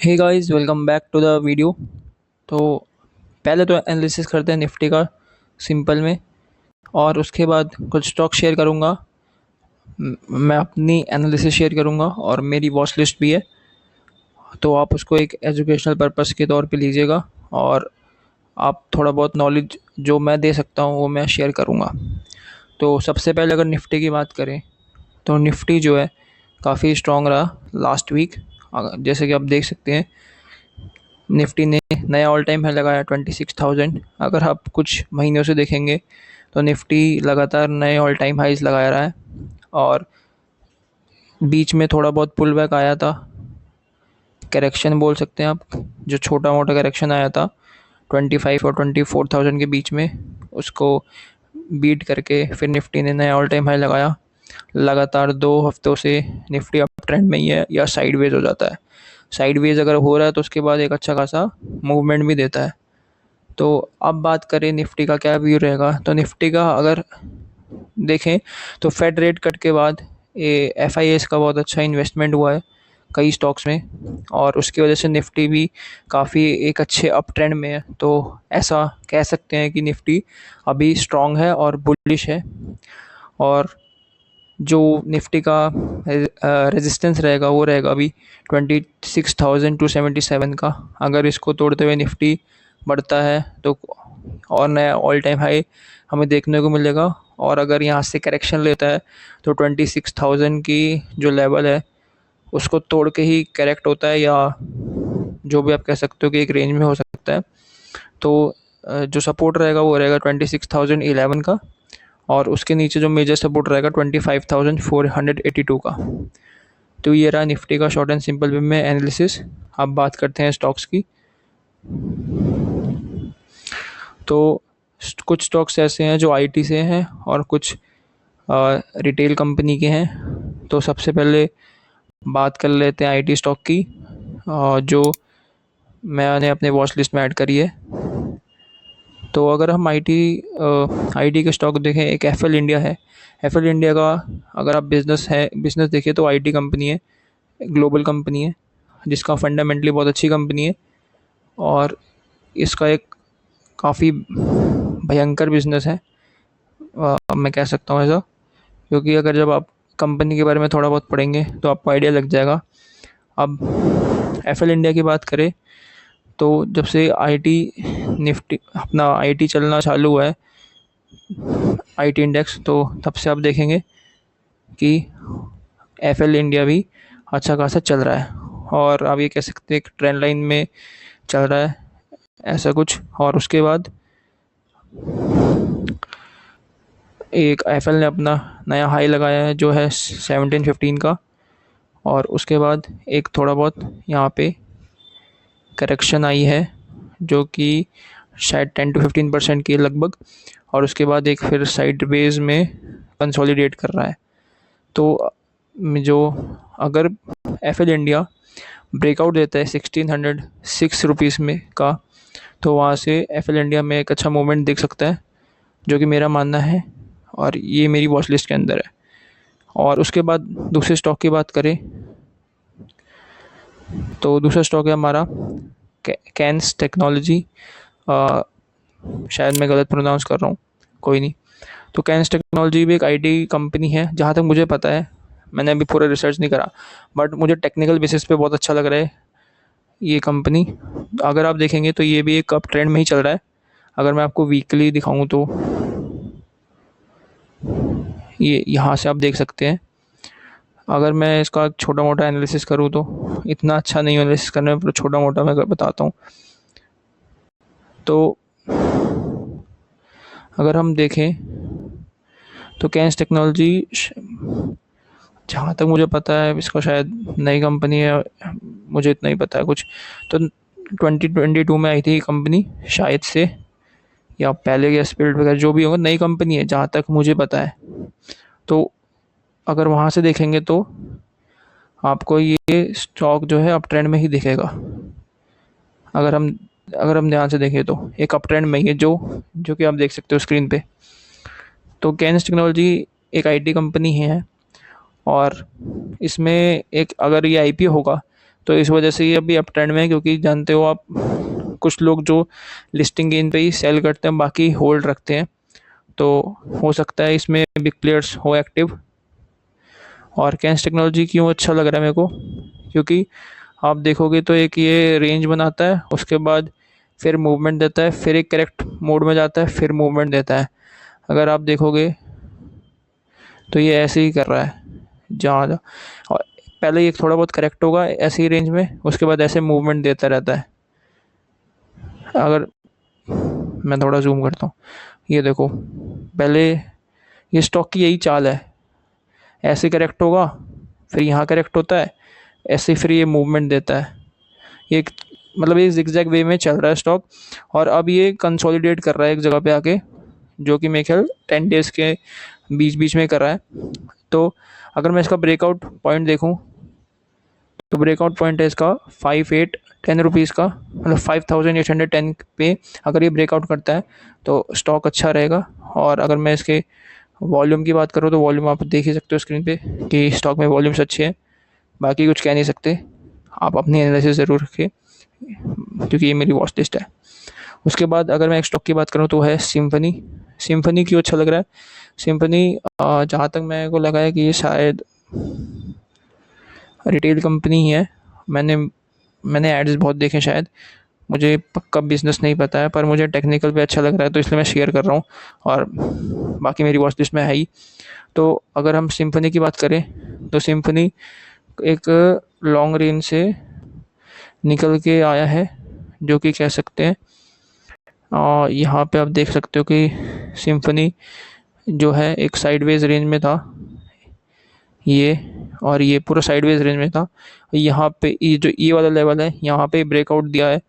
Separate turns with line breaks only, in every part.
Hey guys, welcome back to the video. तो पहले तो एनालिसिस करते हैं निफ्टी का सिंपल में, और उसके बाद कुछ स्टॉक शेयर करूंगा। मैं अपनी एनालिसिस शेयर करूंगा और मेरी वॉच लिस्ट भी है, तो आप उसको एक एजुकेशनल पर्पस के तौर पे लीजिएगा। और आप थोड़ा बहुत नॉलेज जो मैं दे सकता हूँ वो मैं शेयर करूँगा। तो सबसे पहले अगर निफ्टी की बात करें तो निफ्टी जो है काफ़ी स्ट्रॉन्ग रहा लास्ट वीक। जैसे कि आप देख सकते हैं, निफ्टी ने नया ऑल टाइम हाई लगाया 26,000। अगर आप कुछ महीनों से देखेंगे तो निफ्टी लगातार नए ऑल टाइम हाइज लगा रहा है, और बीच में थोड़ा बहुत पुल बैक आया था, करेक्शन बोल सकते हैं आप, जो छोटा मोटा करेक्शन आया था 25 और 24,000 के बीच में, उसको बीट करके फिर निफ्टी ने नया ऑल टाइम हाई लगाया। लगातार 2 हफ्तों से निफ्टी अप ट्रेंड में ही है या साइडवेज हो जाता है। साइडवेज अगर हो रहा है तो उसके बाद एक अच्छा खासा मूवमेंट भी देता है। तो अब बात करें निफ्टी का क्या व्यू रहेगा, तो निफ्टी का अगर देखें तो फेड रेट कट के बाद ये एफ का बहुत अच्छा इन्वेस्टमेंट हुआ है कई स्टॉक्स में, और उसकी वजह से निफ्टी भी काफ़ी एक अच्छे अप ट्रेंड में है। तो ऐसा कह सकते हैं कि निफ्टी अभी स्ट्रॉन्ग है और बुलिश है। और जो निफ्टी का रेजिस्टेंस रहेगा वो रहेगा अभी 26,277 का। अगर इसको तोड़ते हुए निफ्टी बढ़ता है तो और नया ऑल टाइम हाई हमें देखने को मिलेगा। और अगर यहाँ से करेक्शन लेता है तो 26,000 की जो लेवल है उसको तोड़ के ही करेक्ट होता है, या जो भी आप कह सकते हो कि एक रेंज में हो सकता है। तो जो सपोर्ट रहेगा वो रहेगा 26,011 का, और उसके नीचे जो मेजर सपोर्ट रहेगा 25,482 का। तो ये रहा निफ्टी का शॉर्ट एंड सिंपल वे में एनालिसिस। अब बात करते हैं स्टॉक्स की। तो कुछ स्टॉक्स ऐसे हैं जो आईटी से हैं और कुछ रिटेल कंपनी के हैं। तो सबसे पहले बात कर लेते हैं आईटी स्टॉक की, जो मैंने अपने वॉच लिस्ट में ऐड करी है। तो अगर हम आईटी के स्टॉक देखें, एक एफएल इंडिया है। एफएल इंडिया का अगर आप बिज़नेस देखें तो आईटी कंपनी है, ग्लोबल कंपनी है, जिसका फंडामेंटली बहुत अच्छी कंपनी है। और इसका एक काफ़ी भयंकर बिज़नेस है, मैं कह सकता हूँ ऐसा, क्योंकि अगर जब आप कंपनी के बारे में थोड़ा बहुत पढ़ेंगे तो आपको आइडिया लग जाएगा। अब एफएल इंडिया की बात करें तो जब से आईटी निफ्टी अपना आईटी चलना चालू हुआ है, आईटी इंडेक्स, तो तब से आप देखेंगे कि एफएल इंडिया भी अच्छा खासा चल रहा है। और आप ये कह सकते हैं एक ट्रेंड लाइन में चल रहा है ऐसा कुछ। और उसके बाद एक एफएल ने अपना नया हाई लगाया है जो है 1715 का, और उसके बाद एक थोड़ा बहुत यहाँ पे करेक्शन आई है जो कि शायद 10 to 15% की लगभग, और उसके बाद एक फिर साइडवेज में कंसोलिडेट कर रहा है। तो जो अगर एफएल इंडिया ब्रेकआउट देता है 1606 में का, तो वहाँ से एफएल इंडिया में एक अच्छा मूवमेंट दिख सकता है, जो कि मेरा मानना है, और ये मेरी वॉच लिस्ट के अंदर है। और उसके बाद दूसरे स्टॉक की बात करें तो दूसरा स्टॉक है हमारा कैंस टेक्नोलॉजी। शायद मैं गलत प्रोनाउंस कर रहा हूँ, कोई नहीं। तो कैंस टेक्नोलॉजी भी एक आईटी कंपनी है जहाँ तक मुझे पता है। मैंने अभी पूरा रिसर्च नहीं करा, बट मुझे टेक्निकल बेसिस पे बहुत अच्छा लग रहा है ये कंपनी। अगर आप देखेंगे तो ये भी एक अप ट्रेंड में ही चल रहा है। अगर मैं आपको वीकली दिखाऊं तो ये यहाँ से आप देख सकते हैं। अगर मैं इसका छोटा मोटा एनालिसिस करूँ तो इतना अच्छा नहीं एनालिसिस करने में, पर छोटा मोटा मैं बताता हूँ। तो अगर हम देखें तो कैंस टेक्नोलॉजी, जहाँ तक मुझे पता है इसका शायद नई कंपनी है, मुझे इतना ही पता है कुछ। तो 2022 में आई थी ये कंपनी शायद से, या पहले या स्पिरिट वगैरह जो भी होगा, नई कंपनी है जहाँ तक मुझे पता है। तो अगर वहाँ से देखेंगे तो आपको ये स्टॉक जो है अप ट्रेंड में ही दिखेगा। अगर हम ध्यान से देखें तो एक अप ट्रेंड में ही है, जो कि आप देख सकते हो स्क्रीन पे। तो कैंस टेक्नोलॉजी एक आईटी कंपनी है, और इसमें एक अगर ये आईपीओ होगा तो इस वजह से ये अभी अप ट्रेंड में है, क्योंकि जानते हो आप कुछ लोग जो लिस्टिंग गेन पे ही सेल करते हैं, बाकी होल्ड रखते हैं। तो हो सकता है इसमें बिग प्लेयर्स हो एक्टिव। और कैंस टेक्नोलॉजी क्यों अच्छा लग रहा है मेरे को, क्योंकि आप देखोगे तो एक ये रेंज बनाता है, उसके बाद फिर मूवमेंट देता है, फिर एक करेक्ट मोड में जाता है, फिर मूवमेंट देता है। अगर आप देखोगे तो ये ऐसे ही कर रहा है जहाँ और पहले ये थोड़ा बहुत करेक्ट होगा ऐसी ही रेंज में, उसके बाद ऐसे मूवमेंट देता रहता है। अगर मैं थोड़ा जूम करता हूँ, ये देखो, पहले ये स्टॉक की यही चाल है, ऐसे करेक्ट होगा, फिर यहाँ करेक्ट होता है, ऐसे फिर ये मूवमेंट देता है। ये मतलब ये जिगजैग वे में चल रहा है स्टॉक, और अब ये कंसोलिडेट कर रहा है एक जगह पे आके, जो कि मेरे ख्याल 10 डेज़ के बीच बीच में कर रहा है। तो अगर मैं इसका ब्रेकआउट पॉइंट देखूं, तो ब्रेकआउट पॉइंट है इसका 5810 रुपीज़ का, मतलब 5810 पे अगर ये ब्रेकआउट करता है तो स्टॉक अच्छा रहेगा। और अगर मैं इसके वॉल्यूम की बात करूँ, तो वॉल्यूम आप देख ही सकते हो स्क्रीन पे कि स्टॉक में वॉल्यूम्स अच्छे हैं। बाकी कुछ कह नहीं सकते, आप अपनी एनालिसिस ज़रूर रखिए, क्योंकि ये मेरी वॉच लिस्ट है। उसके बाद अगर मैं एक स्टॉक की बात करूँ तो है सिम्फनी। सिम्फनी क्यों अच्छा लग रहा है? सिम्फनी जहाँ तक मेरे को लगा है कि ये शायद रिटेल कंपनी ही है। मैंने मैंने एड्स बहुत देखे, शायद मुझे पक्का बिजनेस नहीं पता है, पर मुझे टेक्निकल पे अच्छा लग रहा है, तो इसलिए मैं शेयर कर रहा हूँ। और बाकी मेरी वॉच लिस्ट में है ही। तो अगर हम सिम्फनी की बात करें, तो सिम्फनी एक लॉन्ग रेंज से निकल के आया है, जो कि कह सकते हैं। और यहाँ पे आप देख सकते हो कि सिम्फनी जो है एक साइडवेज रेंज में था ये, और ये पूरा साइडवेज रेंज में था। यहाँ पे ये जो ये वाला लेवल है, यहाँ पे ब्रेकआउट दिया है,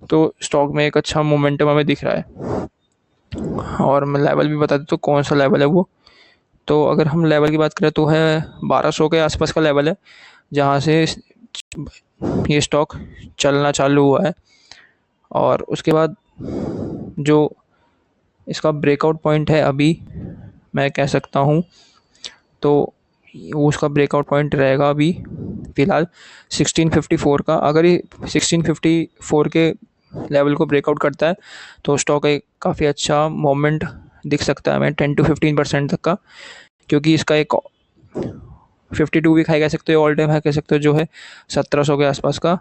तो स्टॉक में एक अच्छा मोमेंटम हमें दिख रहा है। और मैं लेवल भी बता देता हूँ कौन सा लेवल है वो। तो अगर हम लेवल की बात करें तो है 1200 के आसपास का लेवल है, जहाँ से ये स्टॉक चलना चालू हुआ है। और उसके बाद जो इसका ब्रेकआउट पॉइंट है अभी, मैं कह सकता हूँ, तो वो उसका ब्रेकआउट पॉइंट रहेगा अभी फ़िलहाल 1654 का। अगर ये 1654 के लेवल को ब्रेकआउट करता है, तो स्टॉक एक काफ़ी अच्छा मोमेंट दिख सकता है हमें 10 to 15% तक का, क्योंकि इसका एक 52 वीक हाई कह सकते हो, ऑल टाइम हाई कह सकते हो, जो है 1700 के आसपास का।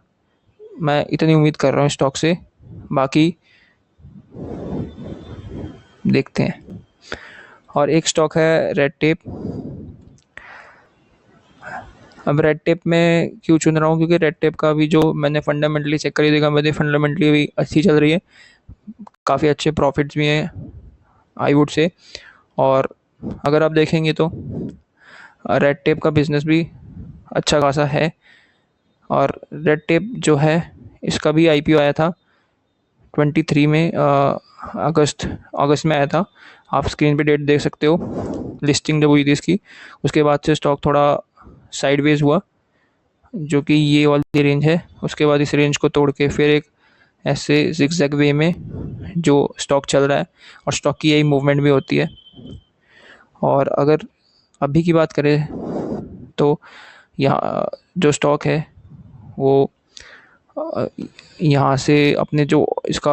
मैं इतनी उम्मीद कर रहा हूँ स्टॉक से, बाकी देखते हैं। और एक स्टॉक है रेड टेप। अब रेड टेप में क्यों चुन रहा हूँ, क्योंकि रेड टेप का भी जो मैंने फंडामेंटली चेक करी, देखा मैंने फंडामेंटली भी अच्छी चल रही है, काफ़ी अच्छे प्रॉफिट्स भी हैं आई वुड से। और अगर आप देखेंगे तो रेड टेप का बिज़नेस भी अच्छा खासा है। और रेड टेप जो है, इसका भी आईपीओ आया था 23 में, अगस्त अगस्त में आया था। आप स्क्रीन पे डेट देख सकते हो, लिस्टिंग जब हुई थी इसकी, उसके बाद से स्टॉक थोड़ा साइडवेज हुआ, जो कि ये वाली रेंज है। उसके बाद इस रेंज को तोड़ के फिर एक ऐसे जिगजैग वे में जो स्टॉक चल रहा है, और स्टॉक की यही मूवमेंट भी होती है। और अगर अभी की बात करें, तो यहाँ जो स्टॉक है वो अ, यहाँ से अपने जो इसका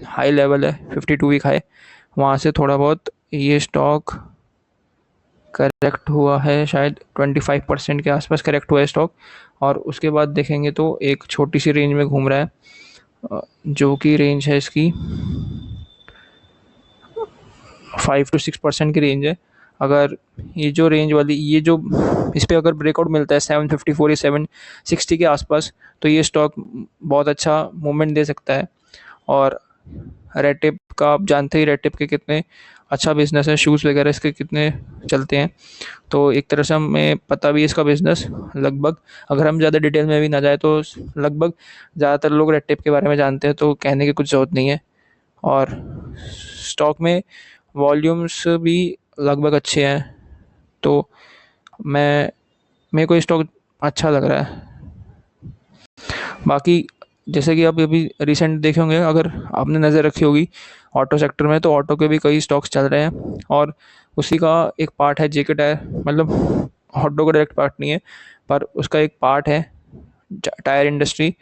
हाई लेवल है 52 वीक हाई, वहाँ से थोड़ा बहुत ये स्टॉक करेक्ट हुआ है, शायद 25% के आसपास करेक्ट हुआ है स्टॉक। और उसके बाद देखेंगे तो एक छोटी सी रेंज में घूम रहा है, जो कि रेंज है इसकी 5 to 6% की रेंज है। अगर ये जो रेंज वाली, ये जो इस पे अगर ब्रेकआउट मिलता है 754 या 760 के आसपास, तो ये स्टॉक बहुत अच्छा मूवमेंट दे सकता है। और रेड टेप का आप जानते ही, रेड टेप के कितने अच्छा बिजनेस है, शूज़ वगैरह इसके कितने चलते हैं। तो एक तरह से हमें पता भी है इसका बिज़नेस लगभग, अगर हम ज़्यादा डिटेल में भी ना जाए तो लगभग ज़्यादातर लोग रेड टेप के बारे में जानते हैं, तो कहने की कुछ ज़रूरत नहीं है। और स्टॉक में वॉल्यूम्स भी लगभग अच्छे हैं, तो मेरे को ये स्टॉक अच्छा लग रहा है। बाकी जैसे कि आप अभी रिसेंट देखे होंगे, अगर आपने नज़र रखी होगी ऑटो सेक्टर में, तो ऑटो के भी कई स्टॉक्स चल रहे हैं, और उसी का एक पार्ट है जेके टायर। मतलब ऑटो का डायरेक्ट पार्ट नहीं है, पर उसका एक पार्ट है टायर इंडस्ट्री।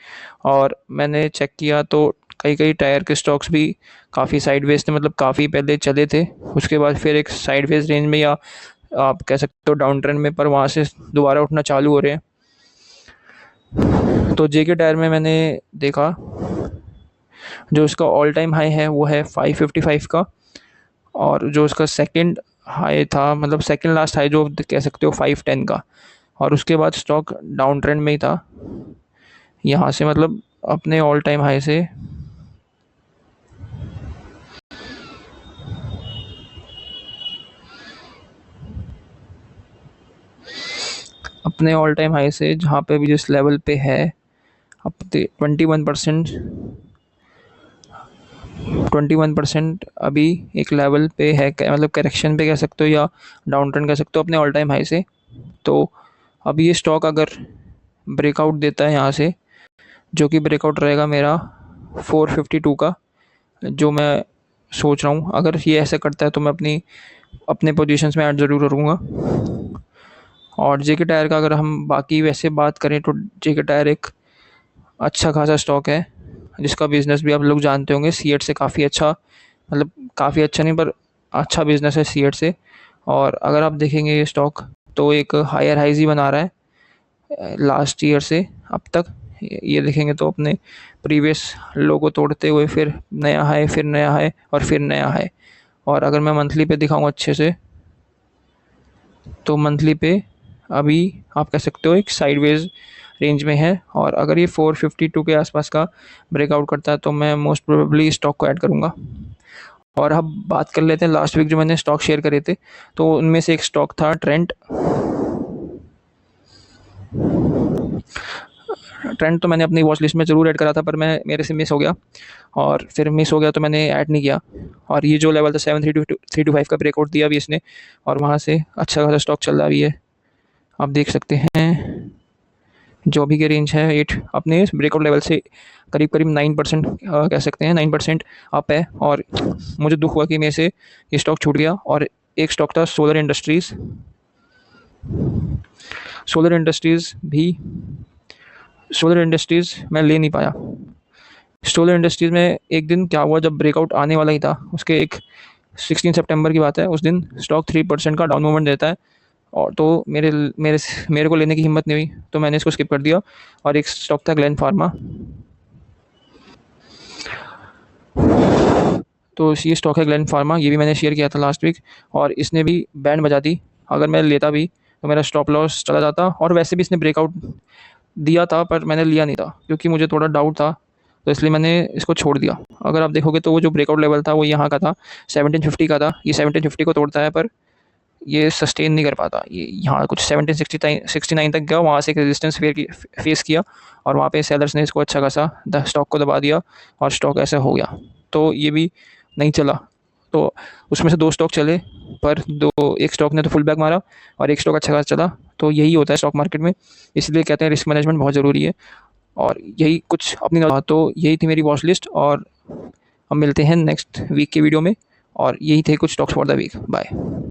और मैंने चेक किया तो कई टायर के स्टॉक्स भी काफ़ी साइडवेज थे, मतलब काफ़ी पहले चले थे, उसके बाद फिर एक साइडवेज रेंज में या आप कह सकते हो डाउन ट्रेंड में, पर वहाँ से दोबारा उठना चालू हो रहे हैं। तो जेके टायर में मैंने देखा जो इसका ऑल टाइम हाई है वो है 555 का, और जो उसका सेकंड हाई था, मतलब सेकंड लास्ट हाई जो कह सकते हो 510 का, और उसके बाद स्टॉक डाउन ट्रेंड में ही था यहाँ से, मतलब अपने ऑल टाइम हाई से अपने ऑल टाइम हाई से जहाँ पे भी जिस लेवल पे है, अब 21%, 21% अभी एक लेवल पे है, मतलब करेक्शन पे कह सकते हो या डाउन ट्रेंड कह सकते हो अपने ऑल टाइम हाई से। तो अब ये स्टॉक अगर ब्रेकआउट देता है यहाँ से, जो कि ब्रेकआउट रहेगा मेरा 452 का, जो मैं सोच रहा हूँ अगर ये ऐसे करता है तो मैं अपने पोजीशंस में ऐड ज़रूर करूँगा। और जेके टायर का अगर हम बाकी वैसे बात करें तो जेके टायर एक अच्छा खासा स्टॉक है जिसका बिज़नेस भी आप लोग जानते होंगे, सीएट से काफ़ी अच्छा, मतलब काफ़ी अच्छा नहीं पर अच्छा बिज़नेस है सीएट से। और अगर आप देखेंगे ये स्टॉक तो एक हायर हाइज़ ही बना रहा है लास्ट ईयर से अब तक। ये देखेंगे तो अपने प्रीवियस लो को तोड़ते हुए फिर नया हाई, फिर नया हाई और फिर नया हाई। और अगर मैं मंथली पे दिखाऊँ अच्छे से तो मंथली पे अभी आप कह सकते हो एक साइडवेज रेंज में है, और अगर ये 452 के आसपास का ब्रेकआउट करता है तो मैं मोस्ट प्रोबेबली स्टॉक को ऐड करूँगा। और अब बात कर लेते हैं लास्ट वीक जो मैंने स्टॉक शेयर करे थे, तो उनमें से एक स्टॉक था ट्रेंट। ट्रेंड तो मैंने अपनी वॉच लिस्ट में ज़रूर ऐड करा था, पर मैं मेरे से मिस हो गया, और फिर मिस हो गया तो मैंने ऐड नहीं किया। और ये जो लेवल था 7325 का ब्रेकआउट दिया अभी इसने, और वहाँ से अच्छा खासा स्टॉक चल रहा भी है, आप देख सकते हैं। जो अभी की रेंज है 8 अपने ब्रेकआउट लेवल से करीब करीब 9% कह सकते हैं 9% अप है। और मुझे दुख हुआ कि मेरे से ये स्टॉक छूट गया। और एक स्टॉक था सोलर इंडस्ट्रीज़। सोलर इंडस्ट्रीज़ भी सोलर इंडस्ट्रीज़ मैं ले नहीं पाया। सोलर इंडस्ट्रीज़ में एक दिन क्या हुआ, जब ब्रेकआउट आने वाला ही था उसके एक 16 सितंबर की बात है, उस दिन स्टॉक 3% का डाउन मूवमेंट देता है। और तो मेरे को लेने की हिम्मत नहीं हुई तो मैंने इसको स्किप कर दिया। और एक स्टॉक था ग्लेन फार्मा, तो ये स्टॉक है ग्लेन फार्मा, ये भी मैंने शेयर किया था लास्ट वीक, और इसने भी बैंड बजा दी। अगर मैं लेता भी तो मेरा स्टॉप लॉस चला जाता, और वैसे भी इसने ब्रेकआउट दिया था पर मैंने लिया नहीं था क्योंकि मुझे थोड़ा डाउट था, तो इसलिए मैंने इसको छोड़ दिया। अगर आप देखोगे तो वो जो ब्रेकआउट लेवल था वो यहाँ का था, 1750 का था। ये 1750 को तोड़ता है पर ये सस्टेन नहीं कर पाता, ये यहाँ कुछ 1769 तक गया, वहाँ से एक रेजिस्टेंस फेस किया, और वहाँ पे सेलर्स ने इसको अच्छा खासा स्टॉक को दबा दिया, और स्टॉक ऐसा हो गया, तो ये भी नहीं चला। तो उसमें से 2 स्टॉक चले, पर एक स्टॉक ने तो फुल बैक मारा और एक स्टॉक अच्छा खासा चला। तो यही होता है स्टॉक मार्केट में, इसलिए कहते हैं रिस्क मैनेजमेंट बहुत ज़रूरी है। और यही कुछ अपनी तो यही थी मेरी वॉच लिस्ट, और हम मिलते हैं नेक्स्ट वीक के वीडियो में। और यही थे कुछ stocks for the week. Bye.